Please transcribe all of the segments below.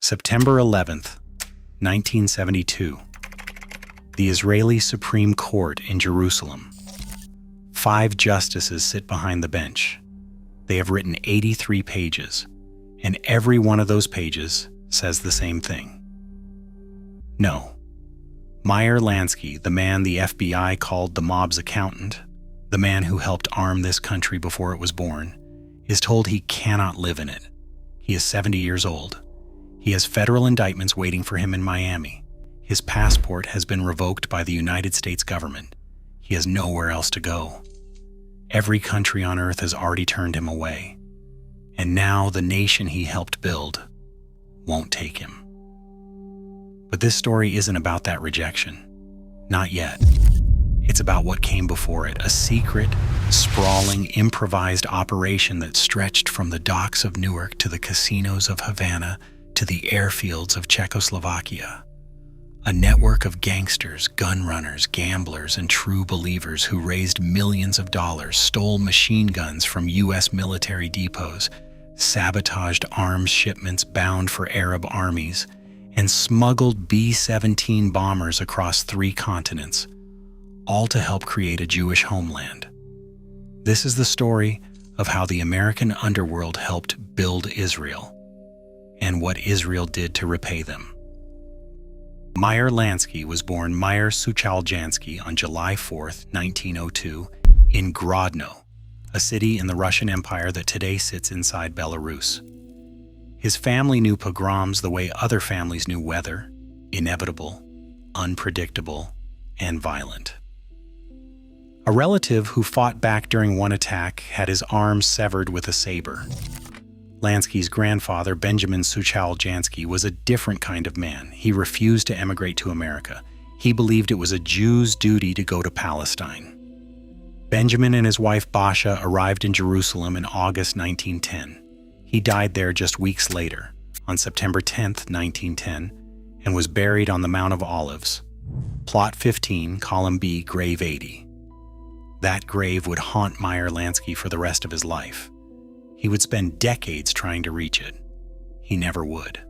September 11th, 1972. The Israeli Supreme Court in Jerusalem. 5 justices sit behind the bench. They have written 83 pages, and every one of those pages says the same thing. No. Meyer Lansky, the man the FBI called the mob's accountant, the man who helped arm this country before it was born, is told he cannot live in it. He is 70 years old. He has federal indictments waiting for him in Miami. His passport has been revoked by the United States government. He has nowhere else to go. Every country on earth has already turned him away. And now the nation he helped build won't take him. But this story isn't about that rejection. Not yet. It's about what came before it, a secret, sprawling, improvised operation that stretched from the docks of Newark to the casinos of Havana to the airfields of Czechoslovakia. A network of gangsters, gun runners, gamblers, and true believers who raised millions of dollars, stole machine guns from U.S. military depots, sabotaged arms shipments bound for Arab armies, and smuggled B-17 bombers across 3 continents, all to help create a Jewish homeland. This is the story of how the American underworld helped build Israel, and what Israel did to repay them. Meyer Lansky was born Meyer Suchaljansky on July 4, 1902, in Grodno, a city in the Russian Empire that today sits inside Belarus. His family knew pogroms the way other families knew weather: inevitable, unpredictable, and violent. A relative who fought back during one attack had his arm severed with a saber. Lansky's grandfather, Benjamin Suchaljansky, was a different kind of man. He refused to emigrate to America. He believed it was a Jew's duty to go to Palestine. Benjamin and his wife Basha arrived in Jerusalem in August 1910. He died there just weeks later, on September 10, 1910, and was buried on the Mount of Olives. Plot 15, column B, grave 80. That grave would haunt Meyer Lansky for the rest of his life. He would spend decades trying to reach it. He never would.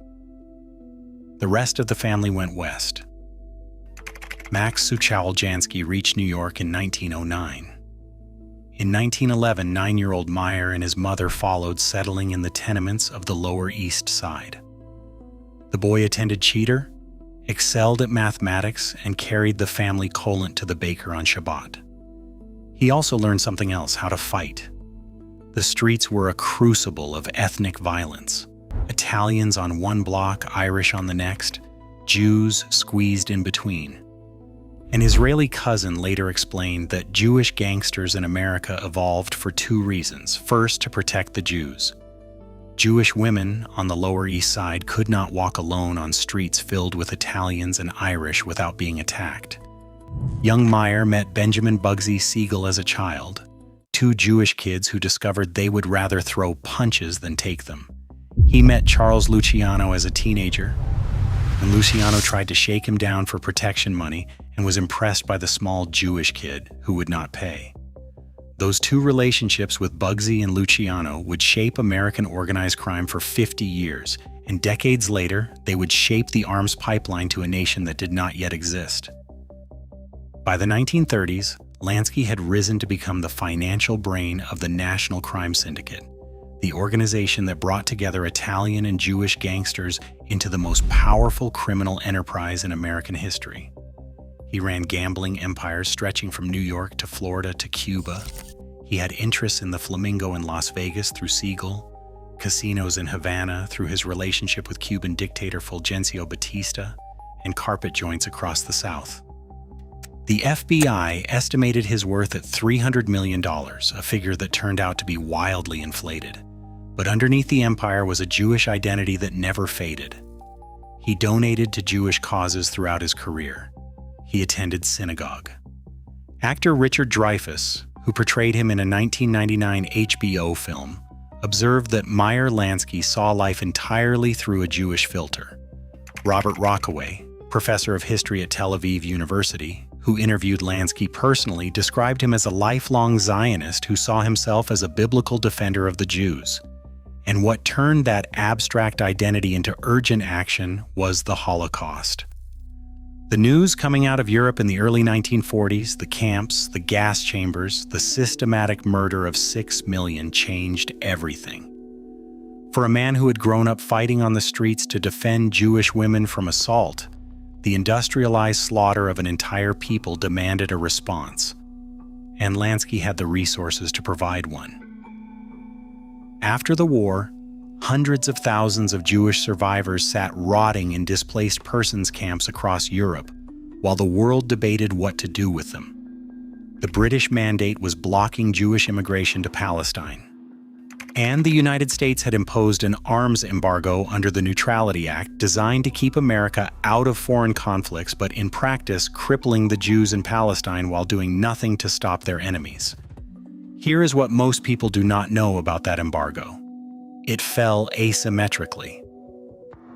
The rest of the family went west. Max Suchaljansky reached New York in 1909. In 1911, 9-year-old Meyer and his mother followed, settling in the tenements of the Lower East Side. The boy attended Cheater, excelled at mathematics, and carried the family kolant to the baker on Shabbat. He also learned something else: how to fight. The streets were a crucible of ethnic violence. Italians on one block, Irish on the next, Jews squeezed in between. An Israeli cousin later explained that Jewish gangsters in America evolved for 2 reasons. First, to protect the Jews. Jewish women on the Lower East Side could not walk alone on streets filled with Italians and Irish without being attacked. Young Meyer met Benjamin Bugsy Siegel as a child, 2 Jewish kids who discovered they would rather throw punches than take them. He met Charles Luciano as a teenager, and Luciano tried to shake him down for protection money and was impressed by the small Jewish kid who would not pay. Those 2 relationships with Bugsy and Luciano would shape American organized crime for 50 years, and decades later, they would shape the arms pipeline to a nation that did not yet exist. By the 1930s, Lansky had risen to become the financial brain of the National Crime Syndicate, the organization that brought together Italian and Jewish gangsters into the most powerful criminal enterprise in American history. He ran gambling empires stretching from New York to Florida to Cuba. He had interests in the Flamingo in Las Vegas through Siegel, casinos in Havana through his relationship with Cuban dictator Fulgencio Batista, and carpet joints across the South. The FBI estimated his worth at $300 million, a figure that turned out to be wildly inflated. But underneath the empire was a Jewish identity that never faded. He donated to Jewish causes throughout his career. He attended synagogue. Actor Richard Dreyfuss, who portrayed him in a 1999 HBO film, observed that Meyer Lansky saw life entirely through a Jewish filter. Robert Rockaway, professor of history at Tel Aviv University, who interviewed Lansky personally, described him as a lifelong Zionist who saw himself as a biblical defender of the Jews. And what turned that abstract identity into urgent action was the Holocaust. The news coming out of Europe in the early 1940s, the camps, the gas chambers, the systematic murder of 6 million changed everything. For a man who had grown up fighting on the streets to defend Jewish women from assault, the industrialized slaughter of an entire people demanded a response, and Lansky had the resources to provide one. After the war, hundreds of thousands of Jewish survivors sat rotting in displaced persons camps across Europe, while the world debated what to do with them. The British mandate was blocking Jewish immigration to Palestine. And the United States had imposed an arms embargo under the Neutrality Act designed to keep America out of foreign conflicts, but in practice crippling the Jews in Palestine while doing nothing to stop their enemies. Here is what most people do not know about that embargo. It fell asymmetrically.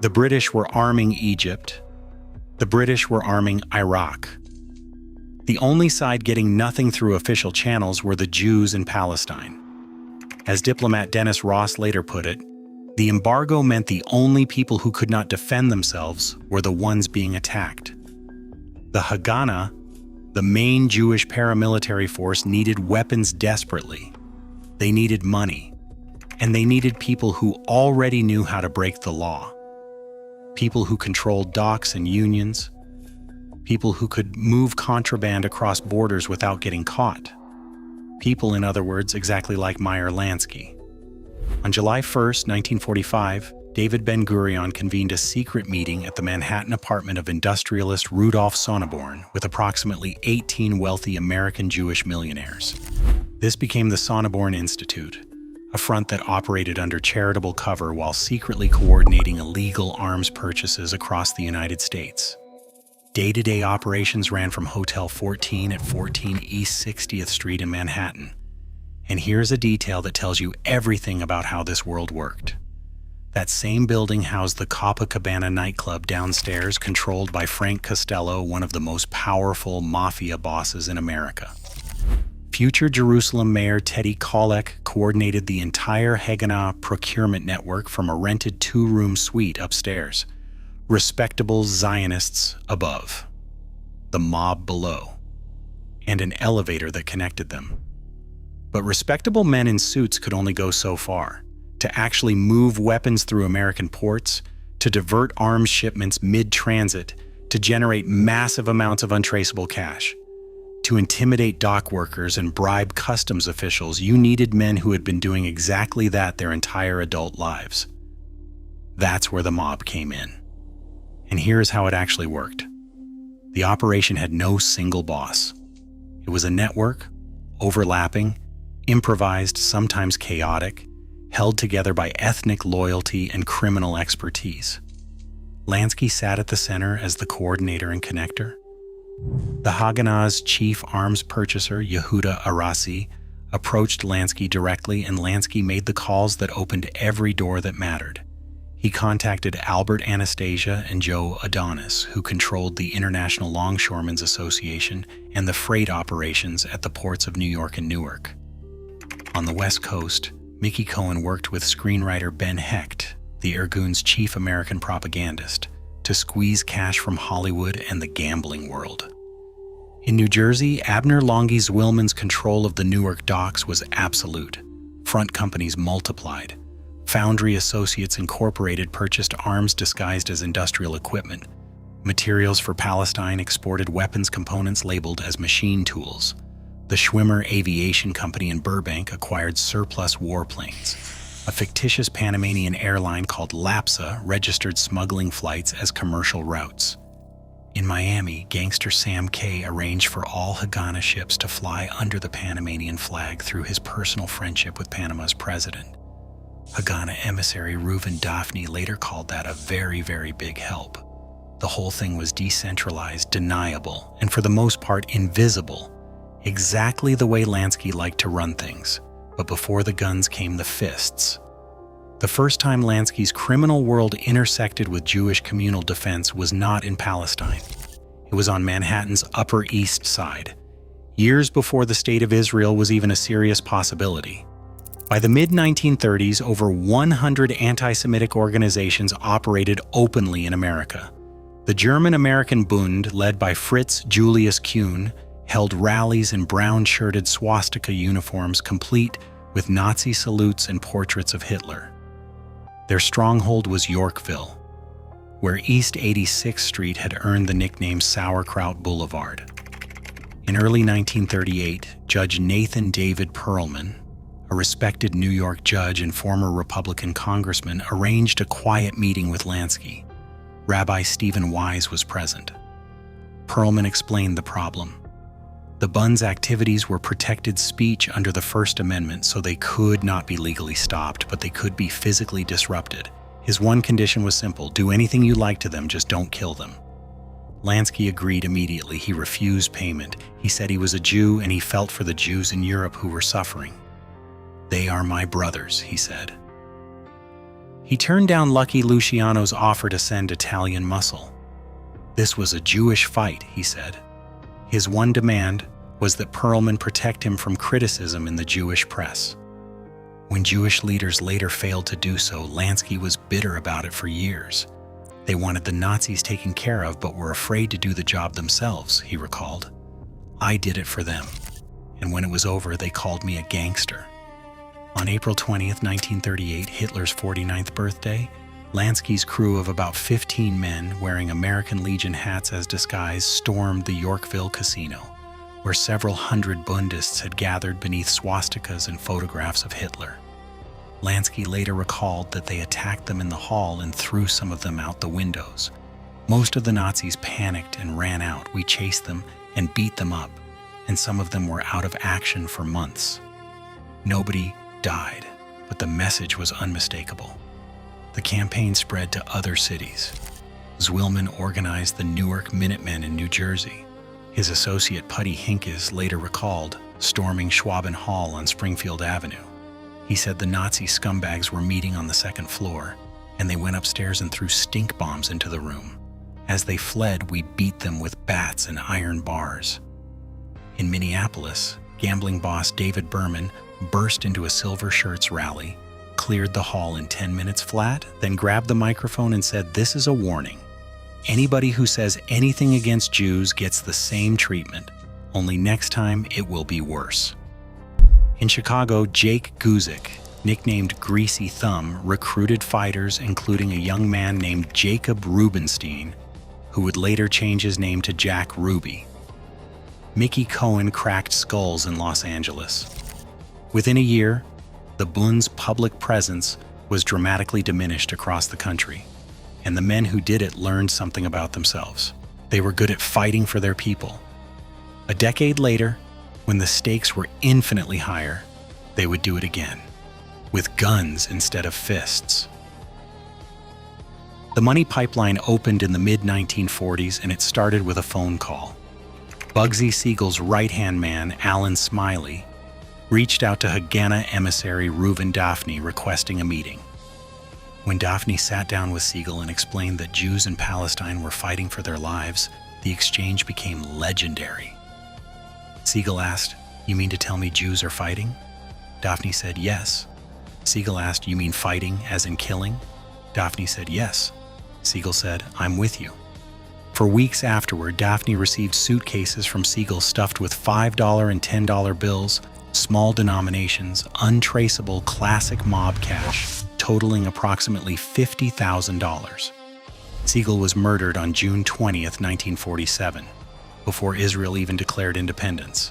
The British were arming Egypt. The British were arming Iraq. The only side getting nothing through official channels were the Jews in Palestine. As diplomat Dennis Ross later put it, the embargo meant the only people who could not defend themselves were the ones being attacked. The Haganah, the main Jewish paramilitary force, needed weapons desperately. They needed money. And they needed people who already knew how to break the law. People who controlled docks and unions. People who could move contraband across borders without getting caught. People, in other words, exactly like Meyer Lansky. On July 1st, 1945, David Ben-Gurion convened a secret meeting at the Manhattan apartment of industrialist Rudolf Sonneborn with approximately 18 wealthy American Jewish millionaires. This became the Sonneborn Institute, a front that operated under charitable cover while secretly coordinating illegal arms purchases across the United States. Day-to-day operations ran from Hotel 14 at 14 East 60th Street in Manhattan. And here's a detail that tells you everything about how this world worked. That same building housed the Copacabana nightclub downstairs, controlled by Frank Costello, one of the most powerful mafia bosses in America. Future Jerusalem Mayor Teddy Kollek coordinated the entire Haganah procurement network from a rented 2-room suite upstairs. Respectable Zionists above, the mob below, and an elevator that connected them. But respectable men in suits could only go so far. To actually move weapons through American ports, to divert arms shipments mid-transit, to generate massive amounts of untraceable cash, to intimidate dock workers and bribe customs officials, you needed men who had been doing exactly that their entire adult lives. That's where the mob came in. And here's how it actually worked. The operation had no single boss. It was a network, overlapping, improvised, sometimes chaotic, held together by ethnic loyalty and criminal expertise. Lansky sat at the center as the coordinator and connector. The Haganah's chief arms purchaser, Yehuda Arasi, approached Lansky directly, and Lansky made the calls that opened every door that mattered. He contacted Albert Anastasia and Joe Adonis, who controlled the International Longshoremen's Association and the freight operations at the ports of New York and Newark. On the West Coast, Mickey Cohen worked with screenwriter Ben Hecht, the Irgun's chief American propagandist, to squeeze cash from Hollywood and the gambling world. In New Jersey, Abner Longy Zwillman's control of the Newark docks was absolute. Front companies multiplied. Foundry Associates Incorporated purchased arms disguised as industrial equipment. Materials for Palestine exported weapons components labeled as machine tools. The Schwimmer Aviation Company in Burbank acquired surplus warplanes. A fictitious Panamanian airline called LAPSA registered smuggling flights as commercial routes. In Miami, gangster Sam K arranged for all Haganah ships to fly under the Panamanian flag through his personal friendship with Panama's president. Haganah emissary Reuven Daphne later called that a very, very big help. The whole thing was decentralized, deniable, and for the most part invisible, exactly the way Lansky liked to run things. But before the guns came the fists. The first time Lansky's criminal world intersected with Jewish communal defense was not in Palestine. It was on Manhattan's Upper East Side, years before the State of Israel was even a serious possibility. By the mid-1930s, over 100 anti-Semitic organizations operated openly in America. The German-American Bund, led by Fritz Julius Kuhn, held rallies in brown-shirted swastika uniforms complete with Nazi salutes and portraits of Hitler. Their stronghold was Yorkville, where East 86th Street had earned the nickname Sauerkraut Boulevard. In early 1938, Judge Nathan David Perlman, a respected New York judge and former Republican congressman, arranged a quiet meeting with Lansky. Rabbi Stephen Wise was present. Perlman explained the problem. The Bund's activities were protected speech under the First Amendment, so they could not be legally stopped, but they could be physically disrupted. His one condition was simple: do anything you like to them, just don't kill them. Lansky agreed immediately. He refused payment. He said he was a Jew and he felt for the Jews in Europe who were suffering. "They are my brothers," he said. He turned down Lucky Luciano's offer to send Italian muscle. This was a Jewish fight, he said. His one demand was that Perlman protect him from criticism in the Jewish press. When Jewish leaders later failed to do so, Lansky was bitter about it for years. They wanted the Nazis taken care of, but were afraid to do the job themselves, he recalled. "I did it for them, and when it was over, they called me a gangster." On April 20th, 1938, Hitler's 49th birthday, Lansky's crew of about 15 men wearing American Legion hats as disguise stormed the Yorkville casino, where several hundred Bundists had gathered beneath swastikas and photographs of Hitler. Lansky later recalled that they attacked them in the hall and threw some of them out the windows. Most of the Nazis panicked and ran out. We chased them and beat them up, and some of them were out of action for months. Nobody died, but the message was unmistakable. The campaign spread to other cities. Zwillman organized the Newark Minutemen in New Jersey. His associate Putty Hinkes later recalled storming Schwaben Hall on Springfield Avenue. He said the Nazi scumbags were meeting on the second floor, and they went upstairs and threw stink bombs into the room. As they fled, we beat them with bats and iron bars. In Minneapolis, gambling boss David Berman burst into a Silver Shirts rally, cleared the hall in 10 minutes flat, then grabbed the microphone and said, "This is a warning. Anybody who says anything against Jews gets the same treatment, only next time it will be worse." In Chicago, Jake Guzik, nicknamed Greasy Thumb, recruited fighters, including a young man named Jacob Rubenstein, who would later change his name to Jack Ruby. Mickey Cohen cracked skulls in Los Angeles. Within a year, the Bund's public presence was dramatically diminished across the country, and the men who did it learned something about themselves. They were good at fighting for their people. A decade later, when the stakes were infinitely higher, they would do it again, with guns instead of fists. The money pipeline opened in the mid-1940s, and it started with a phone call. Bugsy Siegel's right-hand man, Alan Smiley, reached out to Haganah emissary Reuven Daphne requesting a meeting. When Daphne sat down with Siegel and explained that Jews in Palestine were fighting for their lives, the exchange became legendary. Siegel asked, "You mean to tell me Jews are fighting?" Daphne said, "Yes." Siegel asked, "You mean fighting as in killing?" Daphne said, "Yes." Siegel said, "I'm with you." For weeks afterward, Daphne received suitcases from Siegel stuffed with $5 and $10 bills, small denominations, untraceable classic mob cash, totaling approximately $50,000. Siegel was murdered on June 20th, 1947, before Israel even declared independence.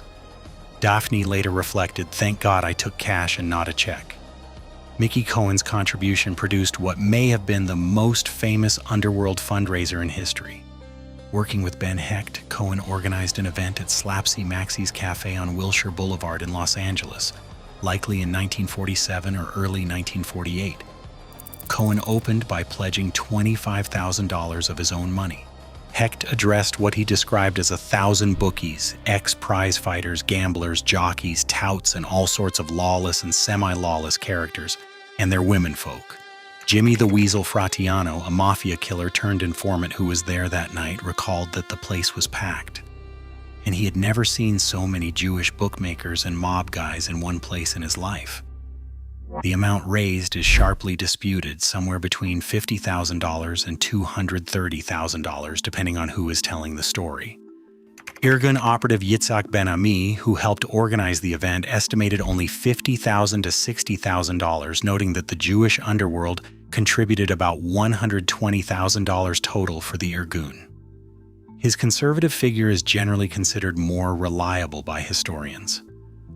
Daphne later reflected, "Thank God I took cash and not a check." Mickey Cohen's contribution produced what may have been the most famous underworld fundraiser in history. Working with Ben Hecht, Cohen organized an event at Slapsy Maxie's Cafe on Wilshire Boulevard in Los Angeles, likely in 1947 or early 1948. Cohen opened by pledging $25,000 of his own money. Hecht addressed what he described as 1,000 bookies, ex-prize fighters, gamblers, jockeys, touts, and all sorts of lawless and semi-lawless characters, and their womenfolk. Jimmy the Weasel Fratiano, a mafia killer turned informant who was there that night, recalled that the place was packed, and he had never seen so many Jewish bookmakers and mob guys in one place in his life. The amount raised is sharply disputed, somewhere between $50,000 and $230,000, depending on who is telling the story. Irgun operative Yitzhak Ben-Ami, who helped organize the event, estimated only $50,000 to $60,000, noting that the Jewish underworld contributed about $120,000 total for the Irgun. His conservative figure is generally considered more reliable by historians.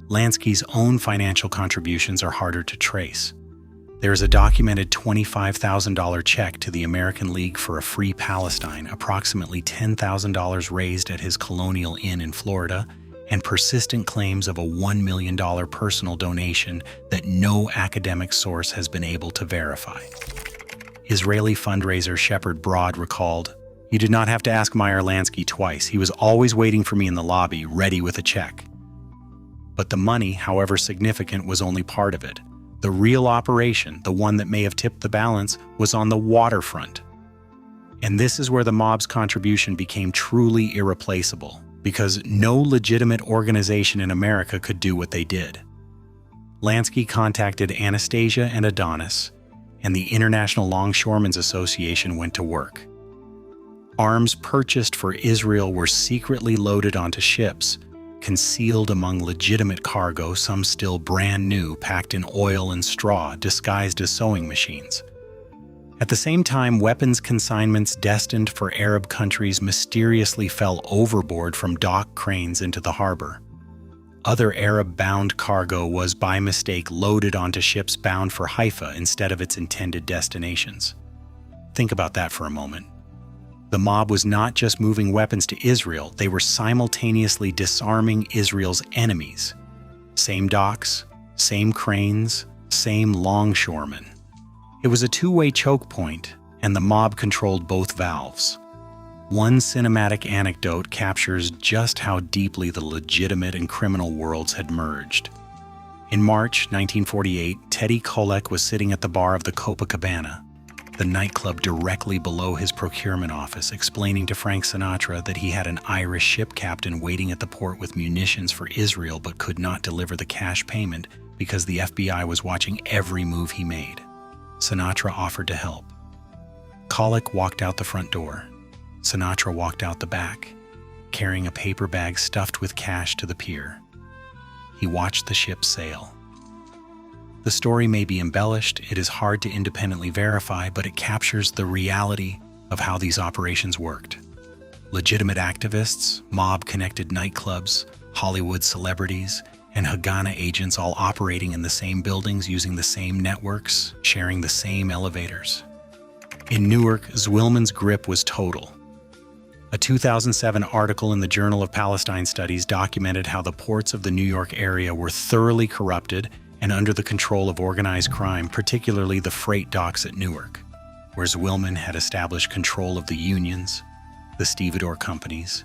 Lansky's own financial contributions are harder to trace. There is a documented $25,000 check to the American League for a Free Palestine, approximately $10,000 raised at his Colonial Inn in Florida, and persistent claims of a $1 million personal donation that no academic source has been able to verify. Israeli fundraiser Shepard Broad recalled, "You did not have to ask Meyer Lansky twice. He was always waiting for me in the lobby, ready with a check." But the money, however significant, was only part of it. The real operation, the one that may have tipped the balance, was on the waterfront. And this is where the mob's contribution became truly irreplaceable, because no legitimate organization in America could do what they did. Lansky contacted Anastasia and Adonis, and the International Longshoremen's Association went to work. Arms purchased for Israel were secretly loaded onto ships, concealed among legitimate cargo, some still brand new, packed in oil and straw, disguised as sewing machines. At the same time, weapons consignments destined for Arab countries mysteriously fell overboard from dock cranes into the harbor. Other Arab-bound cargo was by mistake loaded onto ships bound for Haifa instead of its intended destinations. Think about that for a moment. The mob was not just moving weapons to Israel, they were simultaneously disarming Israel's enemies. Same docks, same cranes, same longshoremen. It was a two-way choke point, and the mob controlled both valves. One cinematic anecdote captures just how deeply the legitimate and criminal worlds had merged. In March 1948, Teddy Kollek was sitting at the bar of the Copacabana, the nightclub directly below his procurement office, explaining to Frank Sinatra that he had an Irish ship captain waiting at the port with munitions for Israel but could not deliver the cash payment because the FBI was watching every move he made. Sinatra offered to help. Kollek walked out the front door. Sinatra walked out the back, carrying a paper bag stuffed with cash to the pier. He watched the ship sail. The story may be embellished, it is hard to independently verify, but it captures the reality of how these operations worked. Legitimate activists, mob-connected nightclubs, Hollywood celebrities, and Haganah agents all operating in the same buildings using the same networks, sharing the same elevators. In Newark, Zwillman's grip was total. A 2007 article in the Journal of Palestine Studies documented how the ports of the New York area were thoroughly corrupted and under the control of organized crime, particularly the freight docks at Newark, where Zwillman had established control of the unions, the stevedore companies,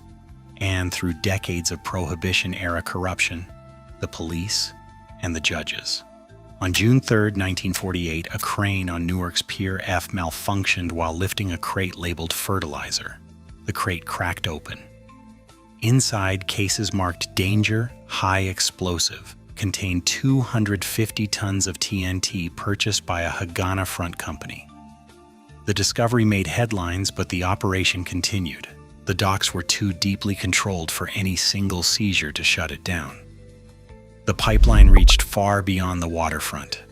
and through decades of Prohibition-era corruption, the police and the judges. On June 3, 1948, a crane on Newark's Pier F malfunctioned while lifting a crate labeled fertilizer. The crate cracked open. Inside, cases marked danger, high explosive, contained 250 tons of TNT purchased by a Haganah front company. The discovery made headlines, but the operation continued. The docks were too deeply controlled for any single seizure to shut it down. The pipeline reached far beyond the waterfront.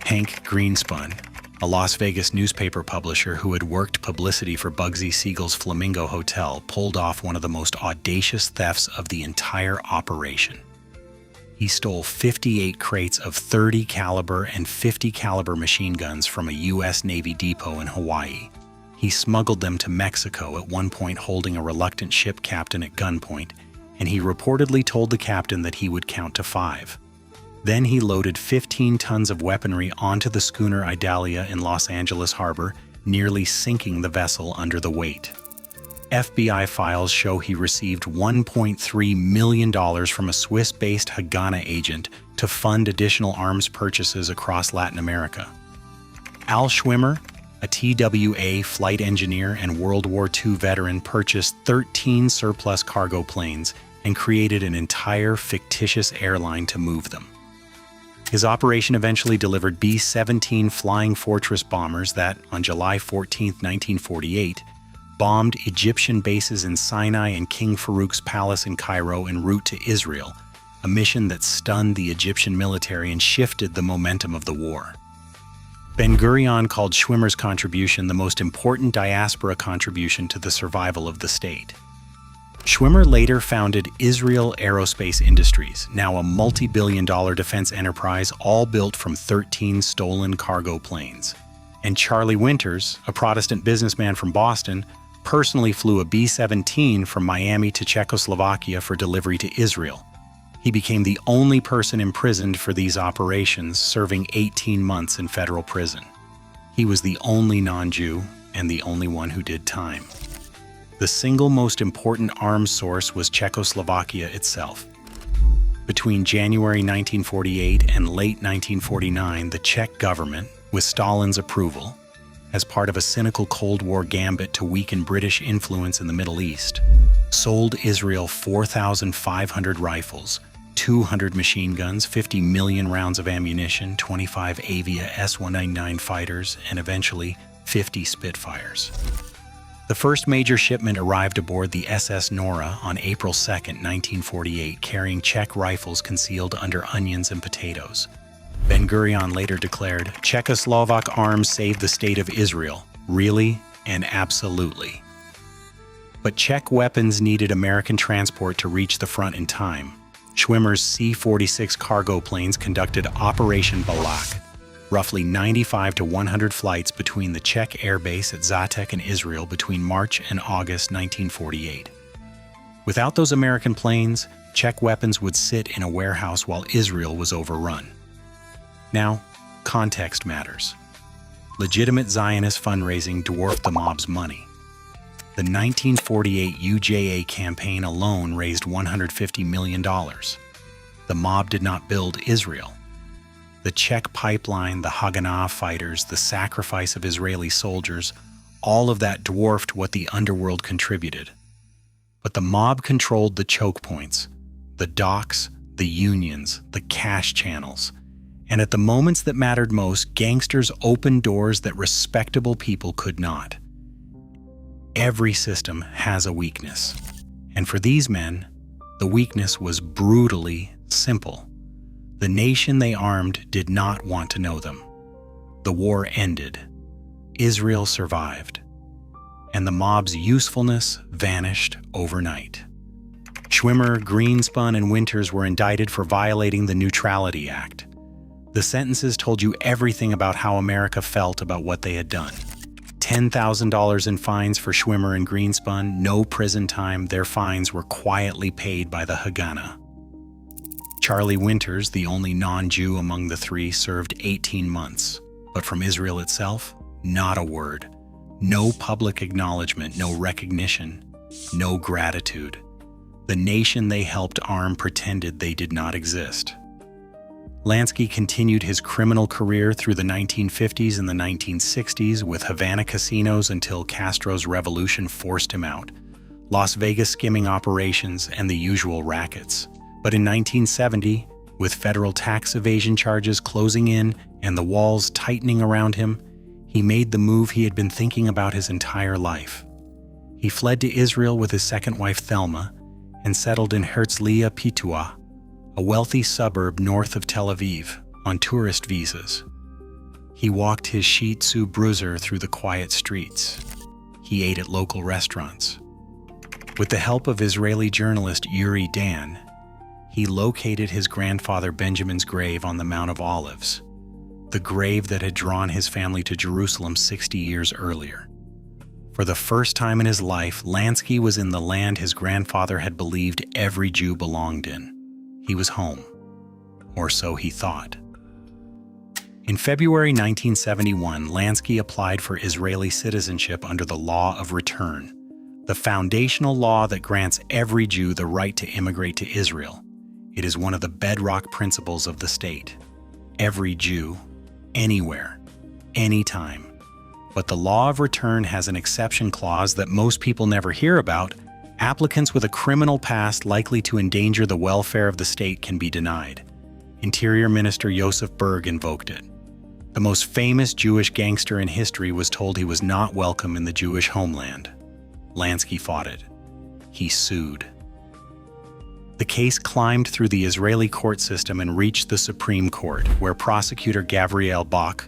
Hank Greenspun, a Las Vegas newspaper publisher who had worked publicity for Bugsy Siegel's Flamingo Hotel, pulled off one of the most audacious thefts of the entire operation. He stole 58 crates of .30 caliber and .50 caliber machine guns from a U.S. Navy depot in Hawaii. He smuggled them to Mexico, at one point holding a reluctant ship captain at gunpoint, and he reportedly told the captain that he would count to 5. Then he loaded 15 tons of weaponry onto the schooner Idalia in Los Angeles Harbor, nearly sinking the vessel under the weight. FBI files show he received $1.3 million from a Swiss-based Haganah agent to fund additional arms purchases across Latin America. Al Schwimmer, a TWA flight engineer and World War II veteran, purchased 13 surplus cargo planes and created an entire fictitious airline to move them. His operation eventually delivered B-17 Flying Fortress bombers that, on July 14, 1948, bombed Egyptian bases in Sinai and King Farouk's palace in Cairo en route to Israel, a mission that stunned the Egyptian military and shifted the momentum of the war. Ben-Gurion called Schwimmer's contribution the most important diaspora contribution to the survival of the state. Schwimmer later founded Israel Aerospace Industries, now a multi-billion-dollar defense enterprise all built from 13 stolen cargo planes. And Charlie Winters, a Protestant businessman from Boston, personally flew a B-17 from Miami to Czechoslovakia for delivery to Israel. He became the only person imprisoned for these operations, serving 18 months in federal prison. He was the only non-Jew and the only one who did time. The single most important arms source was Czechoslovakia itself. Between January 1948 and late 1949, the Czech government, with Stalin's approval, as part of a cynical Cold War gambit to weaken British influence in the Middle East, sold Israel 4,500 rifles, 200 machine guns, 50 million rounds of ammunition, 25 Avia S-199 fighters, and eventually 50 Spitfires. The first major shipment arrived aboard the SS Nora on April 2, 1948, carrying Czech rifles concealed under onions and potatoes. Ben-Gurion later declared, "Czechoslovak arms saved the state of Israel, really and absolutely." But Czech weapons needed American transport to reach the front in time. Schwimmer's C-46 cargo planes conducted Operation Balak, roughly 95 to 100 flights between the Czech airbase at Zatek and Israel between March and August 1948. Without those American planes, Czech weapons would sit in a warehouse while Israel was overrun. Now, context matters. Legitimate Zionist fundraising dwarfed the mob's money. The 1948 UJA campaign alone raised $150 million. The mob did not build Israel. The Czech pipeline, the Haganah fighters, the sacrifice of Israeli soldiers, all of that dwarfed what the underworld contributed. But the mob controlled the choke points, the docks, the unions, the cash channels. And at the moments that mattered most, gangsters opened doors that respectable people could not. Every system has a weakness. And for these men, the weakness was brutally simple. The nation they armed did not want to know them. The war ended. Israel survived. And the mob's usefulness vanished overnight. Schwimmer, Greenspun, and Winters were indicted for violating the Neutrality Act. The sentences told you everything about how America felt about what they had done. $10,000 in fines for Schwimmer and Greenspun, no prison time. Their fines were quietly paid by the Haganah. Charlie Winters, the only non-Jew among the three, served 18 months. But from Israel itself, not a word. No public acknowledgement, no recognition, no gratitude. The nation they helped arm pretended they did not exist. Lansky continued his criminal career through the 1950s and the 1960s with Havana casinos until Castro's revolution forced him out, Las Vegas skimming operations, and the usual rackets. But in 1970, with federal tax evasion charges closing in and the walls tightening around him, he made the move he had been thinking about his entire life. He fled to Israel with his second wife Thelma and settled in Herzliya Pitua, a wealthy suburb north of Tel Aviv, on tourist visas. He walked his Shih Tzu bruiser through the quiet streets. He ate at local restaurants. With the help of Israeli journalist Yuri Dan, he located his grandfather Benjamin's grave on the Mount of Olives, the grave that had drawn his family to Jerusalem 60 years earlier. For the first time in his life, Lansky was in the land his grandfather had believed every Jew belonged in. He was home, or so he thought. In February 1971, Lansky applied for Israeli citizenship under the law of return, the foundational law that grants every Jew the right to immigrate to Israel. It is one of the bedrock principles of the state. Every Jew, anywhere, anytime. But the law of return has an exception clause that most people never hear about. Applicants with a criminal past likely to endanger the welfare of the state can be denied. Interior Minister Josef Berg invoked it. The most famous Jewish gangster in history was told he was not welcome in the Jewish homeland. Lansky fought it. He sued. The case climbed through the Israeli court system and reached the Supreme Court, where prosecutor Gavriel Bach,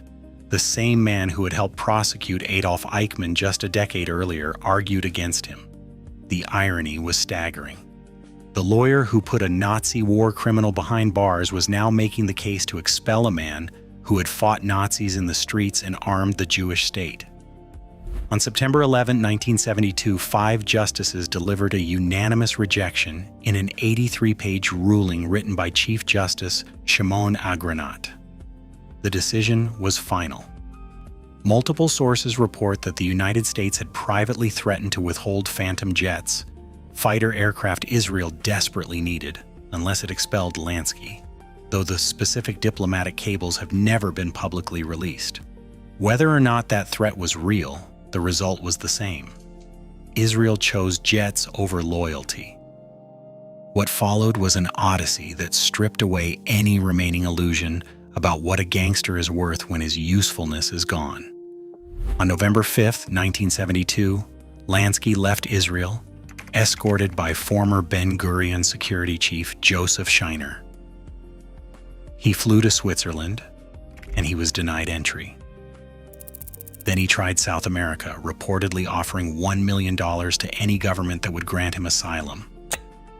the same man who had helped prosecute Adolf Eichmann just a decade earlier, argued against him. The irony was staggering. The lawyer who put a Nazi war criminal behind bars was now making the case to expel a man who had fought Nazis in the streets and armed the Jewish state. On September 11, 1972, 5 justices delivered a unanimous rejection in an 83-page ruling written by Chief Justice Shimon Agranat. The decision was final. Multiple sources report that the United States had privately threatened to withhold Phantom jets, fighter aircraft Israel desperately needed, unless it expelled Lansky, though the specific diplomatic cables have never been publicly released. Whether or not that threat was real, the result was the same. Israel chose jets over loyalty. What followed was an odyssey that stripped away any remaining illusion about what a gangster is worth when his usefulness is gone. On November 5, 1972, Lansky left Israel, escorted by former Ben Gurion security chief Joseph Scheiner. He flew to Switzerland, and he was denied entry. Then he tried South America, reportedly offering $1 million to any government that would grant him asylum.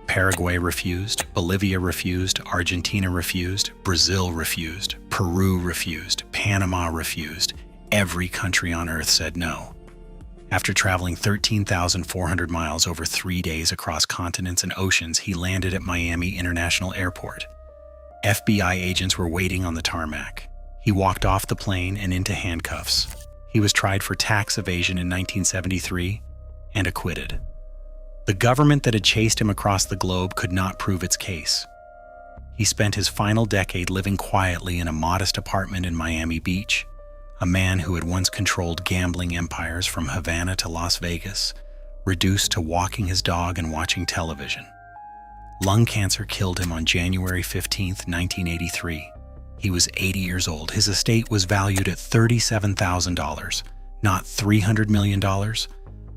Paraguay refused, Bolivia refused, Argentina refused, Brazil refused, Peru refused, Panama refused. Every country on earth said no. After traveling 13,400 miles over 3 days across continents and oceans, he landed at Miami International Airport. FBI agents were waiting on the tarmac. He walked off the plane and into handcuffs. He was tried for tax evasion in 1973 and acquitted. The government that had chased him across the globe could not prove its case. He spent his final decade living quietly in a modest apartment in Miami Beach, a man who had once controlled gambling empires from Havana to Las Vegas, reduced to walking his dog and watching television. Lung cancer killed him on January 15, 1983. He was 80 years old. His estate was valued at $37,000, not $300 million,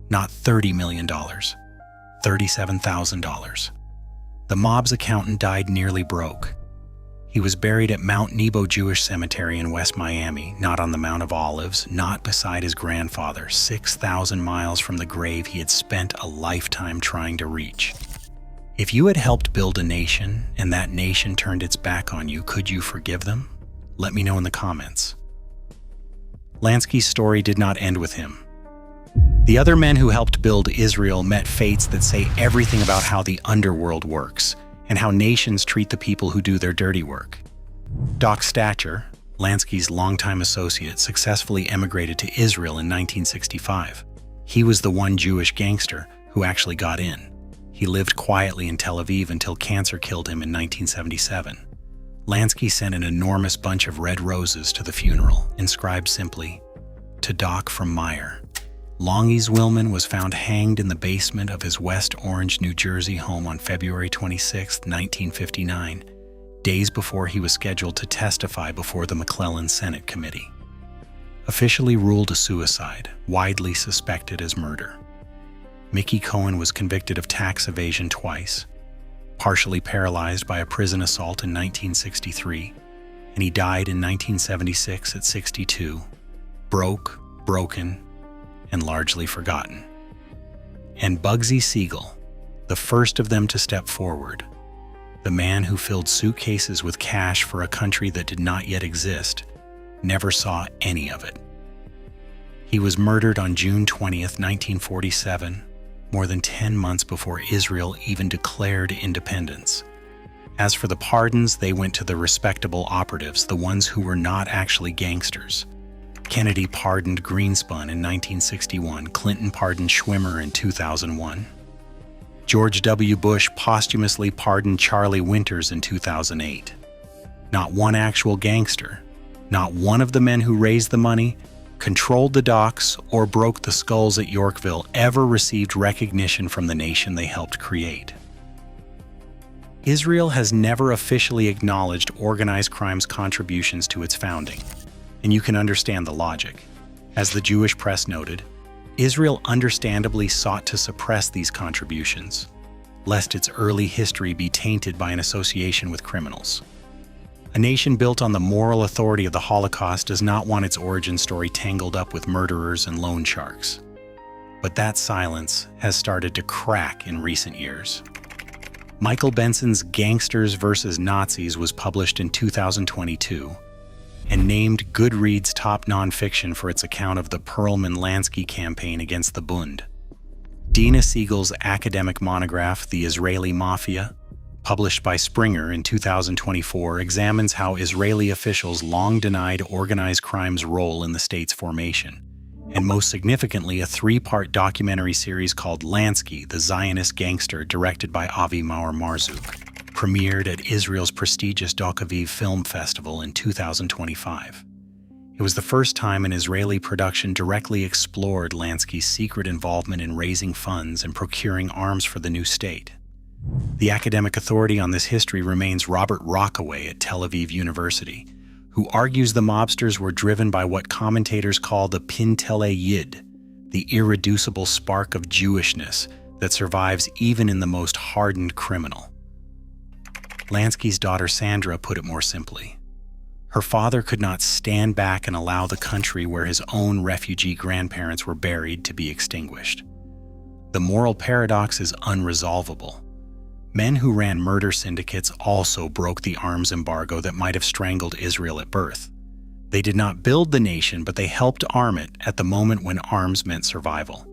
not $30 million, $37,000. The mob's accountant died nearly broke. He was buried at Mount Nebo Jewish Cemetery in West Miami, not on the Mount of Olives, not beside his grandfather, 6,000 miles from the grave he had spent a lifetime trying to reach. If you had helped build a nation and that nation turned its back on you, could you forgive them? Let me know in the comments. Lansky's story did not end with him. The other men who helped build Israel met fates that say everything about how the underworld works and how nations treat the people who do their dirty work. Doc Stacher, Lansky's longtime associate, successfully emigrated to Israel in 1965. He was the one Jewish gangster who actually got in. He lived quietly in Tel Aviv until cancer killed him in 1977. Lansky sent an enormous bunch of red roses to the funeral, inscribed simply, "To Doc from Meyer." Longy Zwillman was found hanged in the basement of his West Orange, New Jersey home on February 26, 1959, days before he was scheduled to testify before the McClellan Senate Committee. Officially ruled a suicide, widely suspected as murder. Mickey Cohen was convicted of tax evasion twice, partially paralyzed by a prison assault in 1963, and he died in 1976 at 62, broken, and largely forgotten. And Bugsy Siegel, the first of them to step forward, the man who filled suitcases with cash for a country that did not yet exist, never saw any of it. He was murdered on June 20th, 1947, more than 10 months before Israel even declared independence. As for the pardons, they went to the respectable operatives, the ones who were not actually gangsters. Kennedy pardoned Greenspan in 1961, Clinton pardoned Schwimmer in 2001. George W. Bush posthumously pardoned Charlie Winters in 2008. Not one actual gangster, not one of the men who raised the money, controlled the docks, or broke the skulls at Yorkville ever received recognition from the nation they helped create. Israel has never officially acknowledged organized crime's contributions to its founding, and you can understand the logic. As the Jewish press noted, Israel understandably sought to suppress these contributions, lest its early history be tainted by an association with criminals. A nation built on the moral authority of the Holocaust does not want its origin story tangled up with murderers and loan sharks. But that silence has started to crack in recent years. Michael Benson's Gangsters vs. Nazis was published in 2022 and named Goodreads' top nonfiction for its account of the Perelman-Lansky campaign against the Bund. Dina Siegel's academic monograph, The Israeli Mafia, published by Springer in 2024, examines how Israeli officials long denied organized crime's role in the state's formation. And most significantly, a three-part documentary series called Lansky, the Zionist Gangster, directed by Avi Marzuk, premiered at Israel's prestigious Tel Aviv Film Festival in 2025. It was the first time an Israeli production directly explored Lansky's secret involvement in raising funds and procuring arms for the new state. The academic authority on this history remains Robert Rockaway at Tel Aviv University, who argues the mobsters were driven by what commentators call the Pintele Yid, the irreducible spark of Jewishness that survives even in the most hardened criminal. Lansky's daughter Sandra put it more simply. Her father could not stand back and allow the country where his own refugee grandparents were buried to be extinguished. The moral paradox is unresolvable. Men who ran murder syndicates also broke the arms embargo that might have strangled Israel at birth. They did not build the nation, but they helped arm it at the moment when arms meant survival.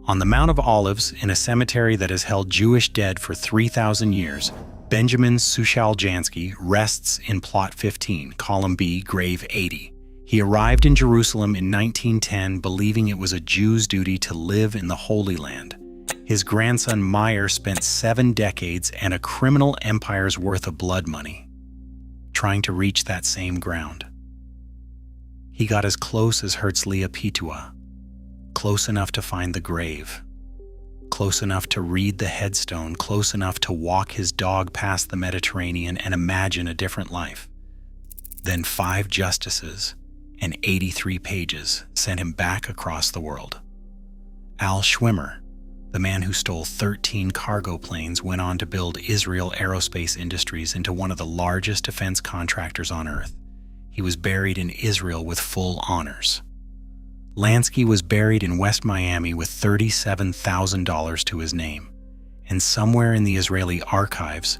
On the Mount of Olives, in a cemetery that has held Jewish dead for 3,000 years, Benjamin Suchaljansky rests in Plot 15, Column B, Grave 80. He arrived in Jerusalem in 1910, believing it was a Jew's duty to live in the Holy Land. His grandson Meyer spent 7 decades and a criminal empire's worth of blood money trying to reach that same ground. He got as close as Herzliya Pitua, close enough to find the grave, close enough to read the headstone, close enough to walk his dog past the Mediterranean and imagine a different life. Then 5 justices and 83 pages sent him back across the world. Al Schwimmer, the man who stole 13 cargo planes, went on to build Israel Aerospace Industries into one of the largest defense contractors on earth. He was buried in Israel with full honors. Lansky was buried in West Miami with $37,000 to his name. And somewhere in the Israeli archives,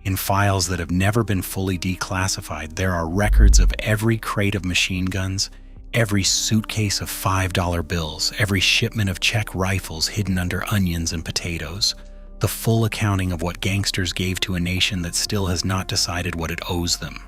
in files that have never been fully declassified, there are records of every crate of machine guns, every suitcase of $5 bills, every shipment of Czech rifles hidden under onions and potatoes, the full accounting of what gangsters gave to a nation that still has not decided what it owes them.